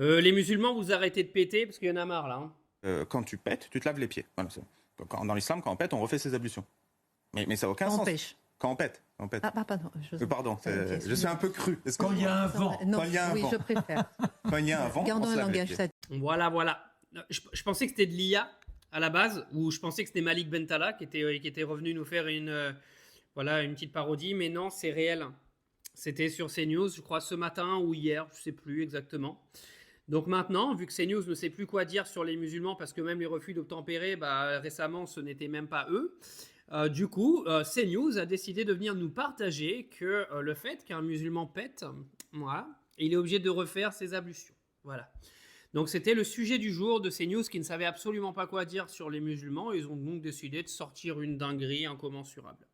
Les musulmans, vous arrêtez de péter parce qu'il y en a marre là. Hein. Quand tu pètes, tu te laves les pieds. Voilà, dans l'islam, quand on pète, on refait ses ablutions. Mais ça n'a aucun Quand on sens. pêche. Quand on pète. On pète. Ah, pardon. Pardon, je suis un peu cru. Quand il y a un vent. Non, Quand il y a un oui, vent. je préfère. Quand il y a un vent, Gardons on se un lave les langage pieds. Voilà. Je pensais que c'était de l'IA à la base, ou je pensais que c'était Malik Bentala qui était revenu nous faire une petite parodie, mais non, c'est réel. C'était sur CNews, je crois, ce matin ou hier, je ne sais plus exactement. Donc maintenant, vu que CNews ne sait plus quoi dire sur les musulmans, parce que même les refus d'obtempérer, récemment, ce n'était même pas eux, du coup, CNews a décidé de venir nous partager que le fait qu'un musulman pète, voilà, il est obligé de refaire ses ablutions. Voilà. Donc c'était le sujet du jour de CNews qui ne savait absolument pas quoi dire sur les musulmans. Ils ont donc décidé de sortir une dinguerie incommensurable.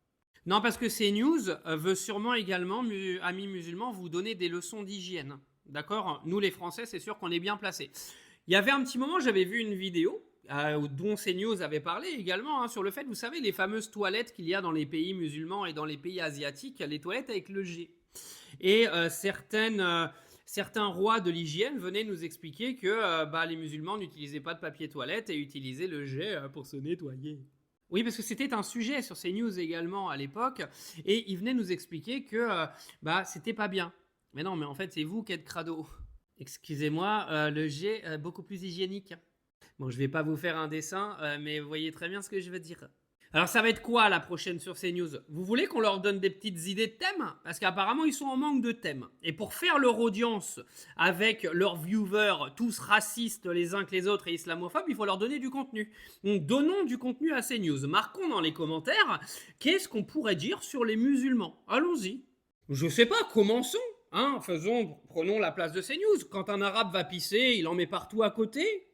Non, parce que CNews veut sûrement également, amis musulmans, vous donner des leçons d'hygiène. D'accord ? Nous, les Français, c'est sûr qu'on est bien placés. Il y avait un petit moment, j'avais vu une vidéo dont CNews avait parlé également, sur le fait, vous savez, les fameuses toilettes qu'il y a dans les pays musulmans et dans les pays asiatiques, les toilettes avec le G. Et certains rois de l'hygiène venaient nous expliquer que les musulmans n'utilisaient pas de papier toilette et utilisaient le jet pour se nettoyer. Oui, parce que c'était un sujet sur CNews également à l'époque, et ils venaient nous expliquer que c'était pas bien. Mais non, mais en fait, c'est vous qui êtes crado. Excusez-moi, le jet est beaucoup plus hygiénique. Bon, je vais pas vous faire un dessin, mais vous voyez très bien ce que je veux dire. Alors, ça va être quoi la prochaine sur CNews ? Vous voulez qu'on leur donne des petites idées de thèmes ? Parce qu'apparemment, ils sont en manque de thèmes. Et pour faire leur audience avec leurs viewers, tous racistes les uns que les autres et islamophobes, il faut leur donner du contenu. Donc, donnons du contenu à CNews. Marquons dans les commentaires qu'est-ce qu'on pourrait dire sur les musulmans. Allons-y. Je sais pas, commençons. Prenons la place de CNews. Quand un arabe va pisser, il en met partout à côté.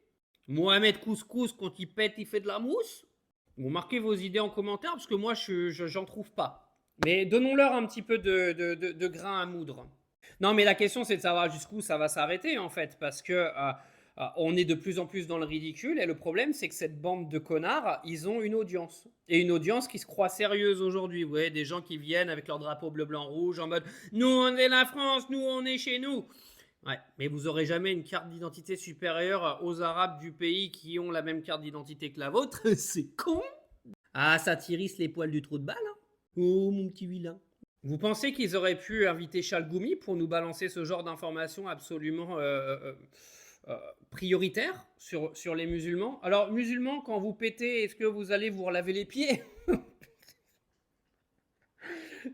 Mohamed Couscous, quand il pète, il fait de la mousse. Vous marquez vos idées en commentaire parce que moi, j'en trouve pas. Mais donnons-leur un petit peu de grain à moudre. Non, mais la question, c'est de savoir jusqu'où ça va s'arrêter, en fait, parce que on est de plus en plus dans le ridicule, et le problème, c'est que cette bande de connards, ils ont une audience. Et une audience qui se croit sérieuse aujourd'hui. Vous voyez, des gens qui viennent avec leur drapeau bleu, blanc, rouge, en mode « Nous, on est la France, nous, on est chez nous ». Ouais, mais vous aurez jamais une carte d'identité supérieure aux Arabes du pays qui ont la même carte d'identité que la vôtre. C'est con. Ah, ça tirisse les poils du trou de balle. Hein. Oh, mon petit vilain. Vous pensez qu'ils auraient pu inviter Chalgoumi pour nous balancer ce genre d'informations absolument prioritaires sur les musulmans ? Alors, musulmans, quand vous pétez, est-ce que vous allez vous relaver les pieds ?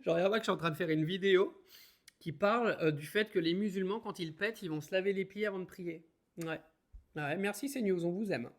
J'en reviens pas que je suis en train de faire une vidéo qui parle du fait que les musulmans, quand ils pètent, ils vont se laver les pieds avant de prier. Ouais, merci CNews, on vous aime.